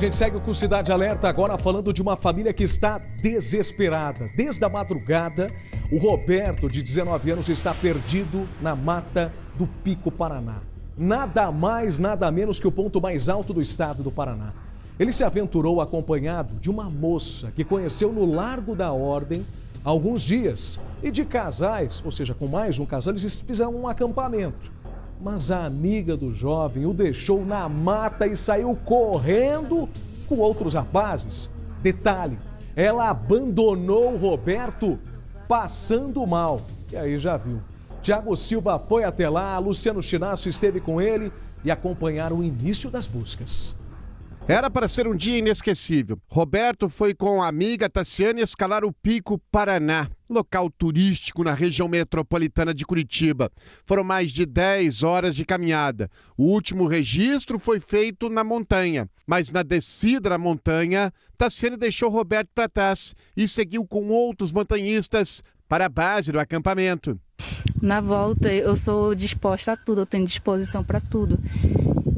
A gente segue com Cidade Alerta agora falando de uma família que está desesperada. Desde a madrugada, o Roberto, de 19 anos, está perdido na mata do Pico Paraná. Nada mais, nada menos que o ponto mais alto do estado do Paraná. Ele se aventurou acompanhado de uma moça que conheceu no Largo da Ordem há alguns dias. E de casais, ou seja, com mais um casal, eles fizeram um acampamento. Mas a amiga do jovem o deixou na mata e saiu correndo com outros rapazes. Detalhe, ela abandonou o Roberto passando mal. E aí já viu. Tiago Silva foi até lá, Luciano Chinasso esteve com ele e acompanharam o início das buscas. Era para ser um dia inesquecível. Roberto foi com a amiga Tassiane escalar o Pico Paraná, local turístico na região metropolitana de Curitiba. Foram mais de 10 horas de caminhada. O último registro foi feito na montanha, mas na descida da montanha, Tassiane deixou Roberto para trás e seguiu com outros montanhistas para a base do acampamento. Na volta, eu sou disposta a tudo, eu tenho disposição para tudo.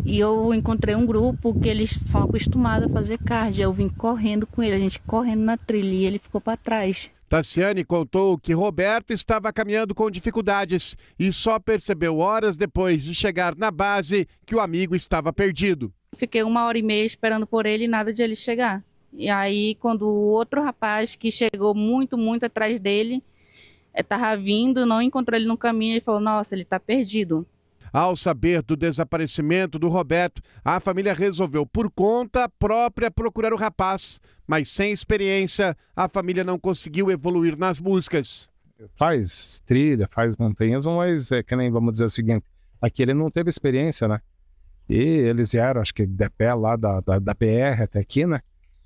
E eu encontrei um grupo que eles são acostumados a fazer cardio. Eu vim correndo com ele, a gente correndo na trilha e ele ficou para trás. Tassiane contou que Roberto estava caminhando com dificuldades e só percebeu horas depois de chegar na base que o amigo estava perdido. Fiquei 1h30 esperando por ele e nada de ele chegar. E aí, quando o outro rapaz que chegou muito atrás dele, estava vindo, não encontrou ele no caminho e falou, nossa, ele está perdido. Ao saber do desaparecimento do Roberto, a família resolveu por conta própria procurar o rapaz. Mas sem experiência, a família não conseguiu evoluir nas buscas. Faz trilha, faz montanhas, mas é que nem, vamos dizer o seguinte, aqui ele não teve experiência, né? E eles vieram, acho que de pé lá da BR até aqui, né?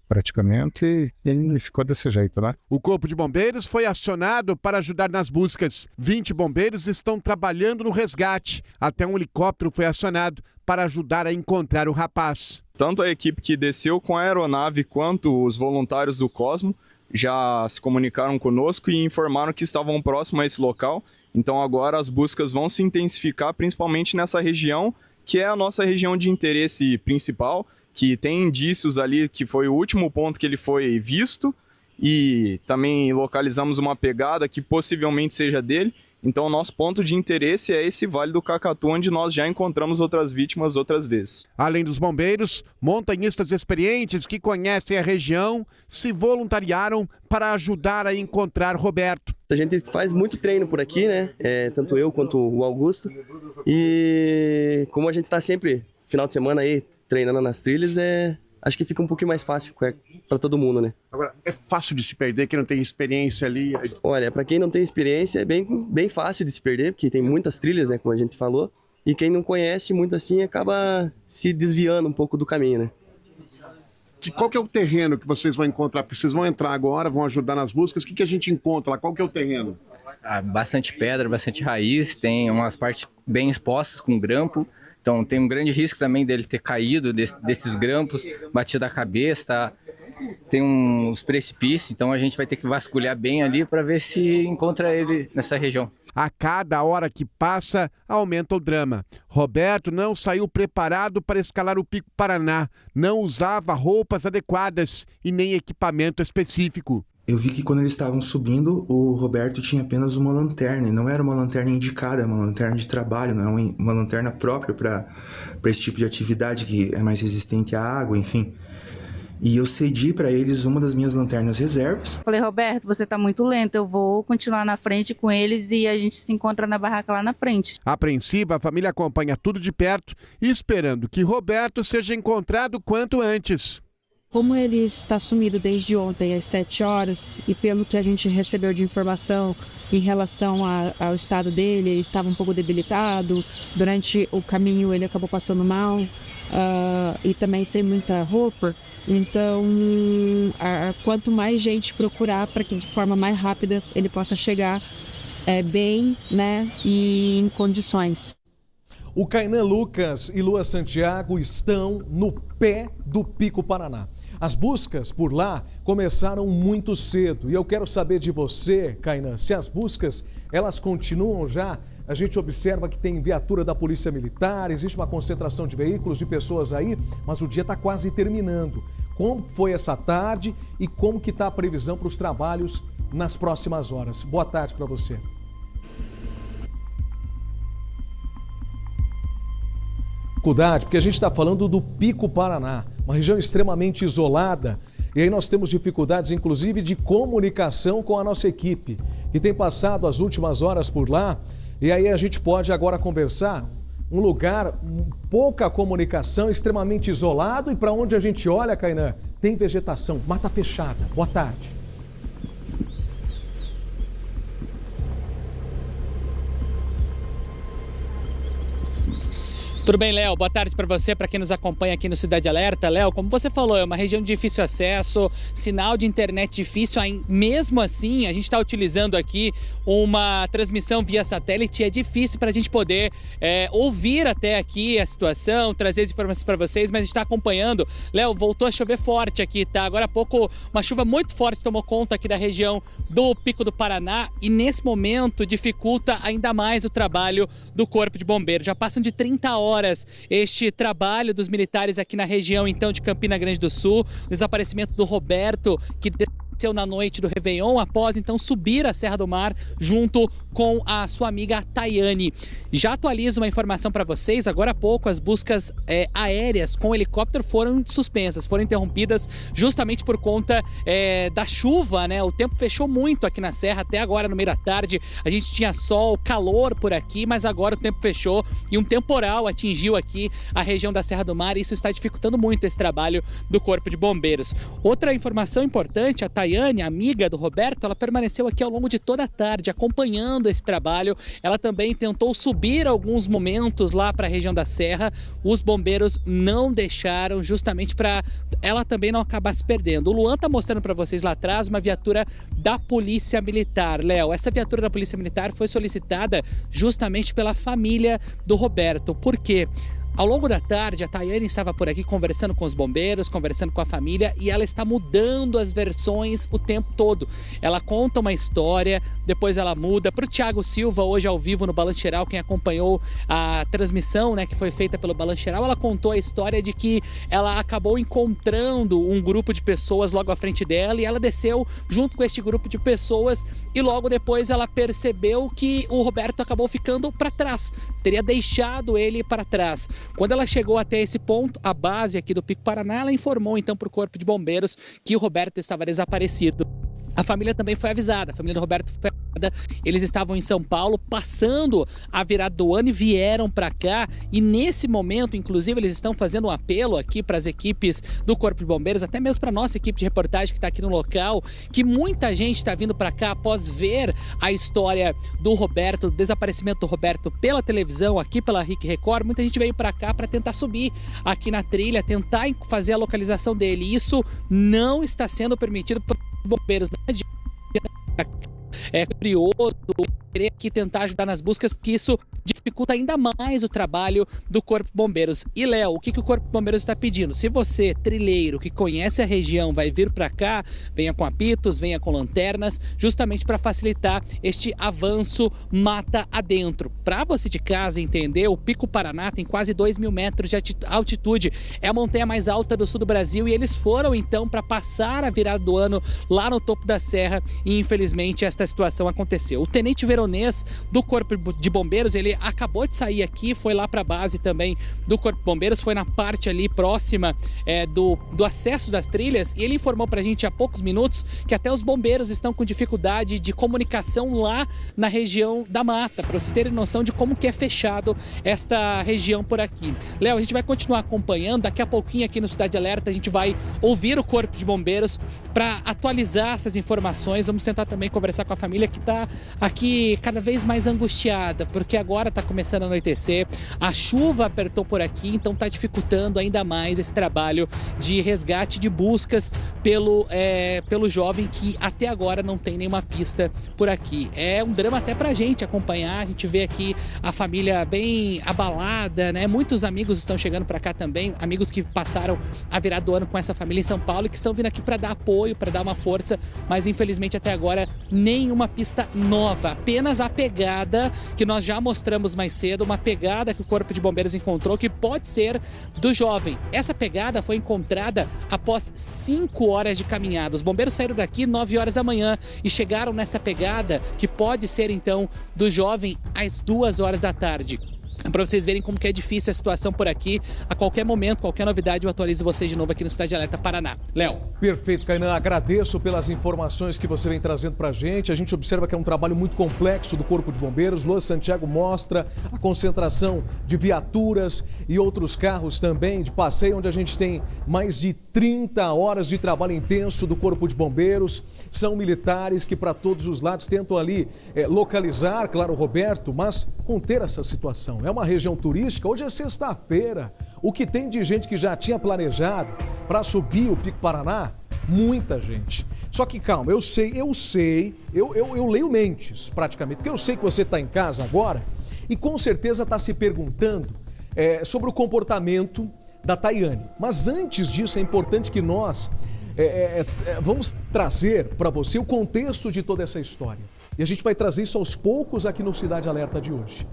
Praticamente, e ele ficou desse jeito, né? O Corpo de Bombeiros foi acionado para ajudar nas buscas. 20 bombeiros estão trabalhando no resgate. Até um helicóptero foi acionado para ajudar a encontrar o rapaz. Tanto a equipe que desceu com a aeronave quanto os voluntários do Cosmo já se comunicaram conosco e informaram que estavam próximos a esse local. Então agora as buscas vão se intensificar, principalmente nessa região, que é a nossa região de interesse principal, que tem indícios ali que foi o último ponto que ele foi visto e também localizamos uma pegada que possivelmente seja dele. Então o nosso ponto de interesse é esse Vale do Cacatu, onde nós já encontramos outras vítimas outras vezes. Além dos bombeiros, montanhistas experientes que conhecem a região se voluntariaram para ajudar a encontrar Roberto. A gente faz muito treino por aqui, né? Tanto eu quanto o Augusto. E como a gente está sempre, final de semana aí, treinando nas trilhas, acho que fica um pouquinho mais fácil para todo mundo, né? Agora, é fácil de se perder, quem não tem experiência ali? Olha, para quem não tem experiência é bem fácil de se perder, porque tem muitas trilhas, né, como a gente falou, e quem não conhece muito assim acaba se desviando um pouco do caminho, né? Qual que é o terreno que vocês vão encontrar? Porque vocês vão entrar agora, vão ajudar nas buscas, o que a gente encontra lá? Qual que é o terreno? Bastante pedra, bastante raiz, tem umas partes bem expostas com grampo. Então tem um grande risco também dele ter caído desses grampos, batido a cabeça, tem uns precipícios, então a gente vai ter que vasculhar bem ali para ver se encontra ele nessa região. A cada hora que passa, aumenta o drama. Roberto não saiu preparado para escalar o Pico Paraná, não usava roupas adequadas e nem equipamento específico. Eu vi que quando eles estavam subindo, o Roberto tinha apenas uma lanterna, e não era uma lanterna indicada, é uma lanterna de trabalho, não é uma lanterna própria para esse tipo de atividade que é mais resistente à água, enfim. E eu cedi para eles uma das minhas lanternas reservas. Falei, Roberto, você está muito lento, eu vou continuar na frente com eles e a gente se encontra na barraca lá na frente. Apreensiva, a família acompanha tudo de perto, esperando que Roberto seja encontrado quanto antes. Como ele está sumido desde ontem às 7 horas e pelo que a gente recebeu de informação em relação ao estado dele, ele estava um pouco debilitado, durante o caminho ele acabou passando mal e também sem muita roupa. Então, quanto mais gente procurar para que de forma mais rápida ele possa chegar bem, né, e em condições. O Kainan Lucas e Lua Santiago estão no pé do Pico Paraná. As buscas por lá começaram muito cedo e eu quero saber de você, Kainan, se as buscas elas continuam já a gente observa que tem viatura da Polícia Militar, existe uma concentração de veículos, de pessoas aí, mas o dia está quase terminando. Como foi essa tarde e como que está a previsão para os trabalhos nas próximas horas? Boa tarde para você. Dificuldade, porque a gente está falando do Pico Paraná, uma região extremamente isolada, e aí nós temos dificuldades, inclusive, de comunicação com a nossa equipe, que tem passado as últimas horas por lá, e aí a gente pode agora conversar, um lugar, pouca comunicação, extremamente isolado, e para onde a gente olha, Kainan, tem vegetação, mata fechada. Boa tarde. Tudo bem, Léo? Boa tarde para você, para quem nos acompanha aqui no Cidade Alerta. Léo, como você falou, é uma região de difícil acesso, sinal de internet difícil. Mesmo assim, a gente está utilizando aqui uma transmissão via satélite. É difícil para a gente poder ouvir até aqui a situação, trazer as informações para vocês, mas a gente está acompanhando. Léo, voltou a chover forte aqui, tá? Agora há pouco, uma chuva muito forte tomou conta aqui da região do Pico do Paraná e nesse momento dificulta ainda mais o trabalho do Corpo de Bombeiros. Já passam de 30 horas este trabalho dos militares aqui na região então de Campina Grande do Sul, o desaparecimento do Roberto, que desapareceu na noite do Réveillon após então subir a Serra do Mar junto com a sua amiga Tayane. Já atualizo uma informação para vocês, agora há pouco as buscas aéreas com helicóptero foram suspensas, foram interrompidas justamente por conta da chuva, né? O tempo fechou muito aqui na Serra, até agora no meio da tarde a gente tinha sol, calor por aqui, mas agora o tempo fechou e um temporal atingiu aqui a região da Serra do Mar e isso está dificultando muito esse trabalho do Corpo de Bombeiros. Outra informação importante, a Tayane, amiga do Roberto, ela permaneceu aqui ao longo de toda a tarde acompanhando esse trabalho. Ela também tentou subir alguns momentos lá para a região da Serra. Os bombeiros não deixaram, justamente para ela também não acabar se perdendo. O Luan tá mostrando para vocês lá atrás uma viatura da Polícia Militar. Léo, essa viatura da Polícia Militar foi solicitada justamente pela família do Roberto. Por quê? Ao longo da tarde, a Tayane estava por aqui conversando com os bombeiros, conversando com a família e ela está mudando as versões o tempo todo. Ela conta uma história, depois ela muda. Para o Thiago Silva, hoje ao vivo no Balanço Geral, quem acompanhou a transmissão, né, que foi feita pelo Balanço Geral, ela contou a história de que ela acabou encontrando um grupo de pessoas logo à frente dela e ela desceu junto com este grupo de pessoas e logo depois ela percebeu que o Roberto acabou ficando para trás, teria deixado ele para trás. Quando ela chegou até esse ponto, a base aqui do Pico Paraná, ela informou então para o Corpo de Bombeiros que o Roberto estava desaparecido. A família também foi avisada, a família do Roberto foi avisada, eles estavam em São Paulo, passando a virada do ano e vieram para cá e nesse momento, inclusive, eles estão fazendo um apelo aqui para as equipes do Corpo de Bombeiros, até mesmo para a nossa equipe de reportagem que está aqui no local, que muita gente está vindo para cá após ver a história do Roberto, do desaparecimento do Roberto pela televisão, aqui pela RIC Record, muita gente veio para cá para tentar subir aqui na trilha, tentar fazer a localização dele, e isso não está sendo permitido por bombeiros. É curioso querer aqui tentar ajudar nas buscas, porque isso dificulta ainda mais o trabalho do Corpo de Bombeiros. E Léo, o que o Corpo de Bombeiros está pedindo? Se você, trilheiro, que conhece a região, vai vir para cá, venha com apitos, venha com lanternas, justamente para facilitar este avanço mata adentro. Para você de casa entender, o Pico Paraná tem quase 2.000 metros de altitude, é a montanha mais alta do sul do Brasil e eles foram então para passar a virada do ano lá no topo da serra e infelizmente esta situação aconteceu. O Tenente Veronês do Corpo de Bombeiros, ele acabou de sair aqui, foi lá para a base também do Corpo de Bombeiros, foi na parte ali próxima do acesso das trilhas e ele informou para a gente há poucos minutos que até os bombeiros estão com dificuldade de comunicação lá na região da mata, para vocês terem noção de como que é fechado esta região por aqui. Léo, a gente vai continuar acompanhando, daqui a pouquinho aqui no Cidade Alerta a gente vai ouvir o Corpo de Bombeiros para atualizar essas informações, vamos tentar também conversar com a família que está aqui cada vez mais angustiada, porque agora está começando a anoitecer, a chuva apertou por aqui, então está dificultando ainda mais esse trabalho de resgate, de buscas pelo jovem que até agora não tem nenhuma pista por aqui. É um drama até pra gente acompanhar, a gente vê aqui a família bem abalada, né? Muitos amigos estão chegando para cá também, amigos que passaram a virada do ano com essa família em São Paulo e que estão vindo aqui para dar apoio, para dar uma força, mas infelizmente até agora nenhuma pista nova, apenas apenas a pegada que nós já mostramos mais cedo, uma pegada que o Corpo de Bombeiros encontrou que pode ser do jovem. Essa pegada foi encontrada após 5 horas de caminhada. Os bombeiros saíram daqui 9 horas da manhã e chegaram nessa pegada que pode ser então do jovem às 2 horas da tarde. Para vocês verem como que é difícil a situação por aqui. A qualquer momento, qualquer novidade, eu atualizo vocês de novo aqui no Cidade Alerta Paraná. Léo. Perfeito, Kainan. Agradeço pelas informações que você vem trazendo para a gente. A gente observa que é um trabalho muito complexo do Corpo de Bombeiros. Luan Santiago mostra a concentração de viaturas e outros carros também de passeio, onde a gente tem mais de 30 horas de trabalho intenso do Corpo de Bombeiros. São militares que para todos os lados tentam ali localizar, claro, o Roberto, mas conter essa situação. É uma região turística, hoje é sexta-feira. O que tem de gente que já tinha planejado para subir o Pico Paraná? Muita gente. Só que calma, eu leio mentes praticamente, porque eu sei que você está em casa agora e com certeza está se perguntando sobre o comportamento da Tayane. Mas antes disso é importante que nós vamos trazer para você o contexto de toda essa história. E a gente vai trazer isso aos poucos aqui no Cidade Alerta de hoje.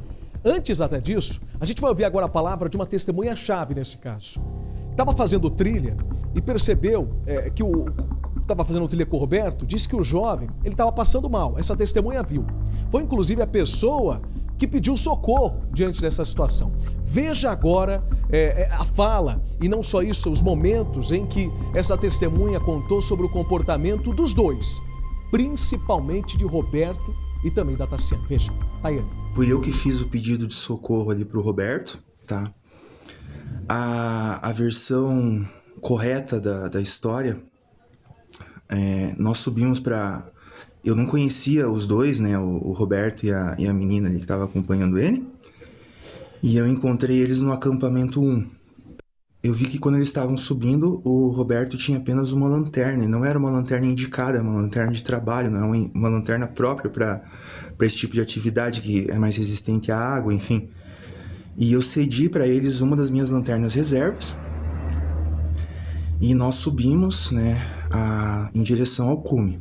Antes até disso, a gente vai ouvir agora a palavra de uma testemunha-chave nesse caso. Estava fazendo trilha e percebeu que estava fazendo trilha com o Roberto, disse que o jovem ele estava passando mal. Essa testemunha viu. Foi inclusive a pessoa que pediu socorro diante dessa situação. Veja agora a fala e não só isso, os momentos em que essa testemunha contou sobre o comportamento dos dois, principalmente de Roberto e também da Tassiane. Veja, Tayane. Fui eu que fiz o pedido de socorro ali pro Roberto, tá? A versão correta da história, nós subimos pra... Eu não conhecia os dois, né? O Roberto e a menina ali que estava acompanhando ele. E eu encontrei eles no acampamento 1. Eu vi que quando eles estavam subindo, o Roberto tinha apenas uma lanterna. E não era uma lanterna indicada, era uma lanterna de trabalho, não é uma lanterna própria para esse tipo de atividade que é mais resistente à água, enfim. E eu cedi para eles uma das minhas lanternas reservas. E nós subimos, né, em direção ao cume.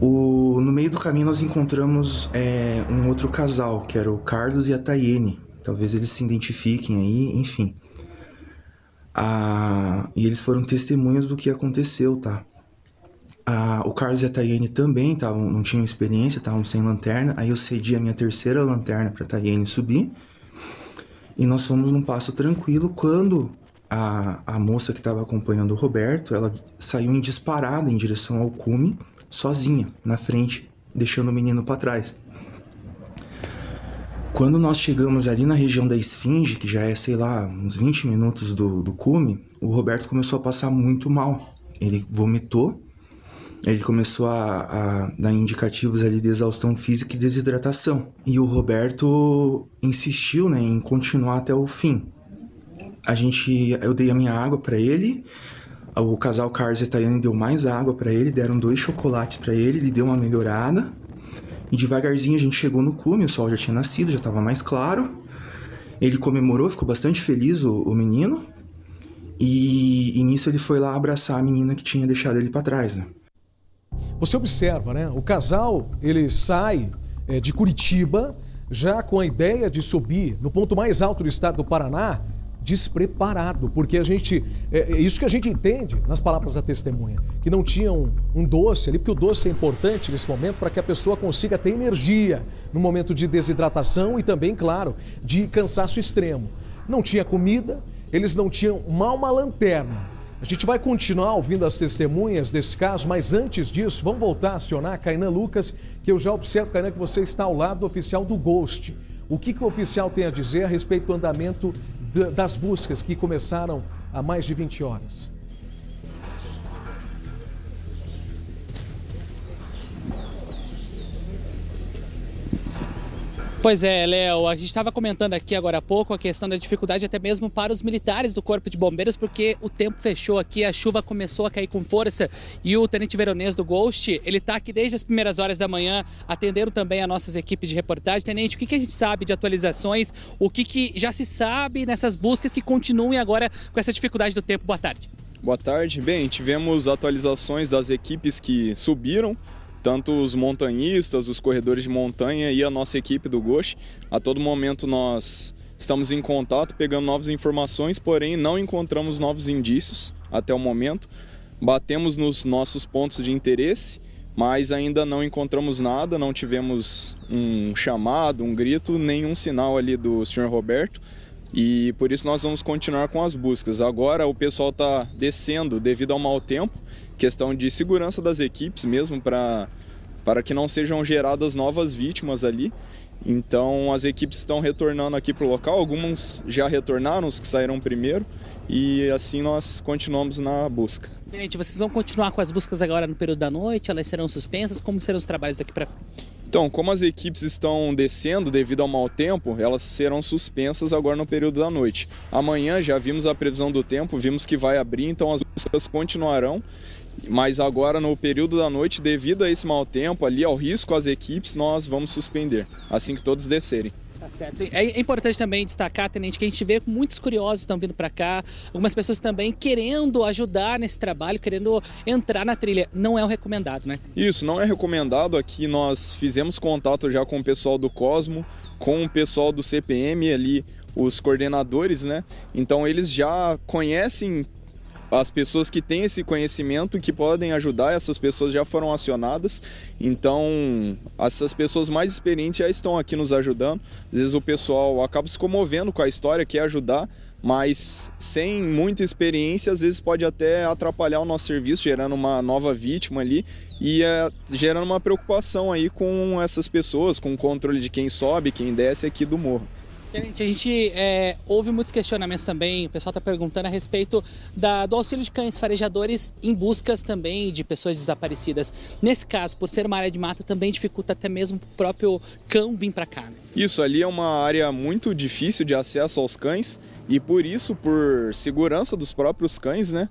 No meio do caminho nós encontramos um outro casal, que era o Carlos e a Tayane. Talvez eles se identifiquem aí, enfim. E eles foram testemunhas do que aconteceu, tá? O Carlos e a Tayane também não tinham experiência, estavam sem lanterna. Aí eu cedi a minha terceira lanterna para a Tayane subir. E nós fomos num passo tranquilo quando a moça que estava acompanhando o Roberto, ela saiu em disparada em direção ao cume, sozinha, na frente, deixando o menino para trás. Quando nós chegamos ali na região da Esfinge, que já é, sei lá, uns 20 minutos do cume, o Roberto começou a passar muito mal. Ele vomitou, ele começou a dar indicativos ali de exaustão física e desidratação. E o Roberto insistiu, né, em continuar até o fim. Eu dei a minha água para ele, o casal Carlos e Tayane deu mais água para ele, deram 2 chocolates para ele deu uma melhorada. E devagarzinho a gente chegou no cume, o sol já tinha nascido, já estava mais claro. Ele comemorou, ficou bastante feliz, o menino. E nisso ele foi lá abraçar a menina que tinha deixado ele para trás, né? Você observa, né? O casal, ele sai de Curitiba já com a ideia de subir no ponto mais alto do estado do Paraná, despreparado, porque isso que a gente entende nas palavras da testemunha, que não tinha um doce ali, porque o doce é importante nesse momento para que a pessoa consiga ter energia no momento de desidratação e também, claro, de cansaço extremo. Não tinha comida, eles não tinham mal uma lanterna. A gente vai continuar ouvindo as testemunhas desse caso, mas antes disso, vamos voltar a acionar a Kainan Lucas, que eu já observo, Kainan, que você está ao lado do oficial do Ghost. O que o oficial tem a dizer a respeito do andamento das buscas que começaram há mais de 20 horas? Pois é, Léo, a gente estava comentando aqui agora há pouco a questão da dificuldade até mesmo para os militares do Corpo de Bombeiros, porque o tempo fechou aqui, a chuva começou a cair com força e o tenente Veronês do Ghost, ele está aqui desde as primeiras horas da manhã, atendendo também as nossas equipes de reportagem. Tenente, o que a gente sabe de atualizações, o que já se sabe nessas buscas que continuem agora com essa dificuldade do tempo? Boa tarde. Boa tarde. Bem, tivemos atualizações das equipes que subiram tanto os montanhistas, os corredores de montanha e a nossa equipe do Ghost. A todo momento nós estamos em contato, pegando novas informações, porém não encontramos novos indícios até o momento. Batemos nos nossos pontos de interesse, mas ainda não encontramos nada, não tivemos um chamado, um grito, nenhum sinal ali do Sr. Roberto. E por isso nós vamos continuar com as buscas. Agora o pessoal está descendo devido ao mau tempo, questão de segurança das equipes mesmo, para que não sejam geradas novas vítimas ali. Então as equipes estão retornando aqui para o local, algumas já retornaram, os que saíram primeiro, e assim nós continuamos na busca. Gente, vocês vão continuar com as buscas agora no período da noite? Elas serão suspensas? Como serão os trabalhos daqui para frente? Então, como as equipes estão descendo devido ao mau tempo, elas serão suspensas agora no período da noite. Amanhã já vimos a previsão do tempo, vimos que vai abrir, então as buscas continuarão. Mas agora no período da noite, devido a esse mau tempo, ali ao risco às equipes, nós vamos suspender, assim que todos descerem. Tá certo. É importante também destacar, Tenente, que a gente vê muitos curiosos estão vindo para cá, algumas pessoas também querendo ajudar nesse trabalho, querendo entrar na trilha. Não é o recomendado, né? Isso, não é recomendado. Aqui nós fizemos contato já com o pessoal do Cosmo, com o pessoal do CPM ali, os coordenadores, né? Então eles já conhecem as pessoas que têm esse conhecimento e que podem ajudar. Essas pessoas já foram acionadas, então essas pessoas mais experientes já estão aqui nos ajudando. Às vezes o pessoal acaba se comovendo com a história, quer ajudar, mas sem muita experiência às vezes pode até atrapalhar o nosso serviço, gerando uma nova vítima ali e gerando uma preocupação aí com essas pessoas, com o controle de quem sobe, quem desce aqui do morro. Tenente, a gente ouve muitos questionamentos também, o pessoal está perguntando a respeito do auxílio de cães farejadores em buscas também de pessoas desaparecidas. Nesse caso, por ser uma área de mata, também dificulta até mesmo o próprio cão vir para cá, né? Isso, ali é uma área muito difícil de acesso aos cães e por isso, por segurança dos próprios cães, né,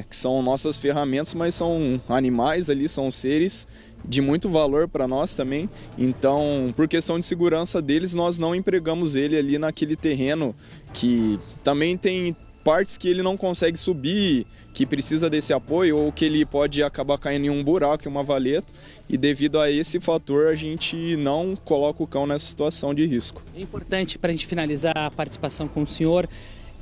que são nossas ferramentas, mas são animais ali, são seres de muito valor para nós também, então por questão de segurança deles nós não empregamos ele ali naquele terreno que também tem partes que ele não consegue subir, que precisa desse apoio ou que ele pode acabar caindo em um buraco, em uma valeta, e devido a esse fator a gente não coloca o cão nessa situação de risco. É importante, para a gente finalizar a participação com o senhor,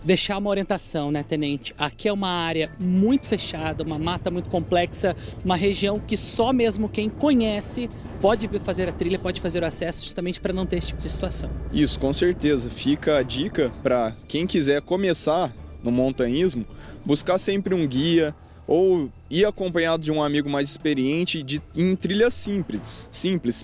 deixar uma orientação, né, Tenente? Aqui é uma área muito fechada, uma mata muito complexa, uma região que só mesmo quem conhece pode vir fazer a trilha, pode fazer o acesso, justamente para não ter esse tipo de situação. Isso, com certeza. Fica a dica para quem quiser começar no montanhismo, buscar sempre um guia ou ir acompanhado de um amigo mais experiente em trilhas simples.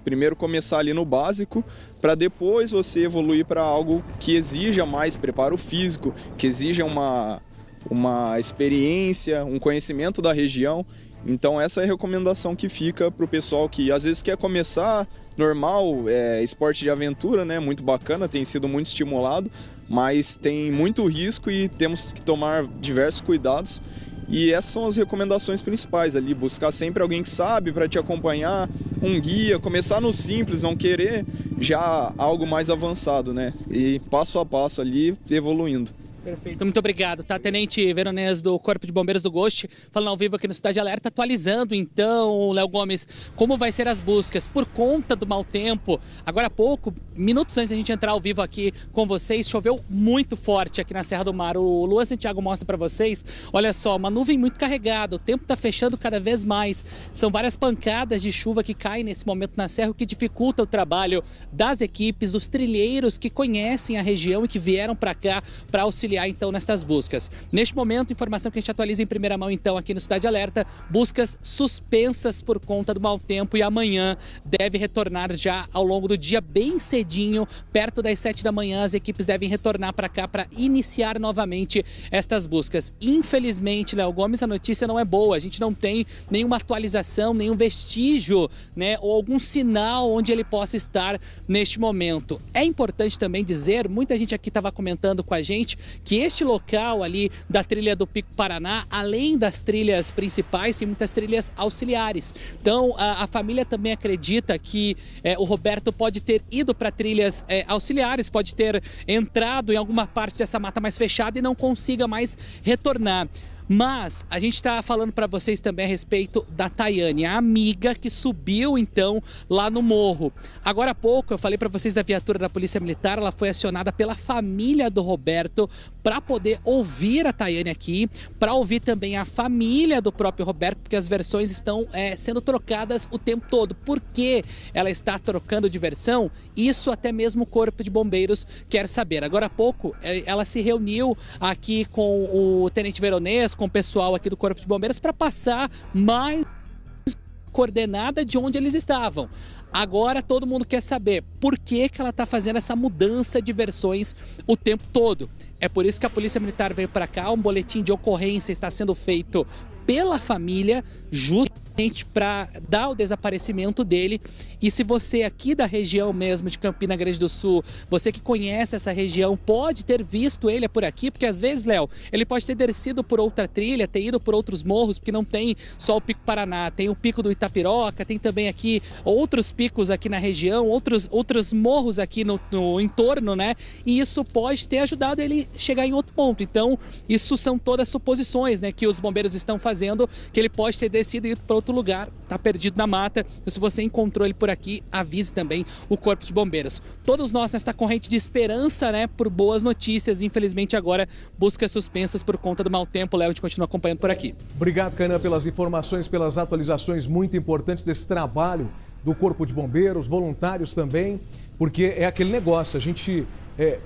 Primeiro começar ali no básico, para depois você evoluir para algo que exija mais preparo físico, que exija uma experiência, um conhecimento da região. Então essa é a recomendação que fica para o pessoal que às vezes quer começar normal, esporte de aventura, né? Muito bacana, tem sido muito estimulado, mas tem muito risco e temos que tomar diversos cuidados. E essas são as recomendações principais ali, buscar sempre alguém que sabe para te acompanhar, um guia, começar no simples, não querer já algo mais avançado, né? E passo a passo ali, evoluindo. Perfeito, muito obrigado, tá? Tenente Veronese do Corpo de Bombeiros do Ghost, falando ao vivo aqui no Cidade Alerta, atualizando então, Léo Gomes, como vai ser as buscas por conta do mau tempo. Agora há pouco, minutos antes da gente entrar ao vivo aqui com vocês, choveu muito forte aqui na Serra do Mar. O Luan Santiago mostra para vocês, olha só, uma nuvem muito carregada, o tempo está fechando cada vez mais. São várias pancadas de chuva que caem nesse momento na serra, o que dificulta o trabalho das equipes, dos trilheiros que conhecem a região e que vieram para cá para auxiliar então nestas buscas. Neste momento, informação que a gente atualiza em primeira mão então aqui no Cidade Alerta, buscas suspensas por conta do mau tempo e amanhã deve retornar já ao longo do dia bem cedinho, perto das 7 da manhã, as equipes devem retornar para cá para iniciar novamente estas buscas. Infelizmente, Léo Gomes, a notícia não é boa, a gente não tem nenhuma atualização, nenhum vestígio, né, ou algum sinal onde ele possa estar neste momento. É importante também dizer, muita gente aqui estava comentando com a gente, que este local ali da trilha do Pico Paraná, além das trilhas principais, tem muitas trilhas auxiliares. Então, a família também acredita que o Roberto pode ter ido para trilhas auxiliares, pode ter entrado em alguma parte dessa mata mais fechada e não consiga mais retornar. Mas a gente está falando para vocês também a respeito da Tayane, a amiga que subiu então lá no morro. Agora há pouco eu falei para vocês da viatura da Polícia Militar, ela foi acionada pela família do Roberto para poder ouvir a Tayane aqui, para ouvir também a família do próprio Roberto, porque as versões estão sendo trocadas o tempo todo. Por que ela está trocando de versão? Isso até mesmo o Corpo de Bombeiros quer saber. Agora há pouco ela se reuniu aqui com o Tenente Veronês, com o pessoal aqui do Corpo de Bombeiros, para passar mais coordenada de onde eles estavam. Agora todo mundo quer saber por que ela está fazendo essa mudança de versões o tempo todo. É por isso que a Polícia Militar veio para cá, um boletim de ocorrência está sendo feito pela família, justamente para dar o desaparecimento dele. E se você aqui da região mesmo de Campina Grande do Sul, você que conhece essa região, pode ter visto ele por aqui, porque às vezes, Léo, ele pode ter descido por outra trilha, ter ido por outros morros, porque não tem só o Pico Paraná, tem o Pico do Itapiroca, tem também aqui outros picos aqui na região, outros morros aqui no entorno, né? E isso pode ter ajudado ele chegar em outro ponto. Então, isso são todas suposições, né, que os bombeiros estão fazendo, que ele pode ter descido e ido para outro lugar, tá perdido na mata. Então, se você encontrou ele por aqui, avise também o Corpo de Bombeiros. Todos nós nesta corrente de esperança, né, por boas notícias. Infelizmente agora buscas suspensas por conta do mau tempo. Léo, a gente continua acompanhando por aqui. Obrigado, Cainan, pelas informações, pelas atualizações muito importantes desse trabalho do Corpo de Bombeiros, voluntários também, porque é aquele negócio, a gente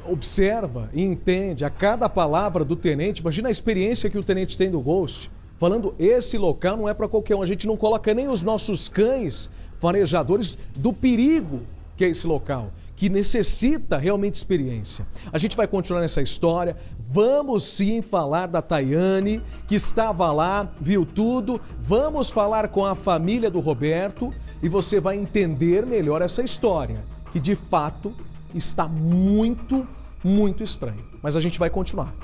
observa e entende a cada palavra do tenente. Imagina a experiência que o tenente tem do Ghost, falando, esse local não é para qualquer um, a gente não coloca nem os nossos cães farejadores do perigo que é esse local, que necessita realmente experiência. A gente vai continuar nessa história, vamos sim falar da Tayane, que estava lá, viu tudo, vamos falar com a família do Roberto e você vai entender melhor essa história, que de fato está muito, muito estranho. Mas a gente vai continuar.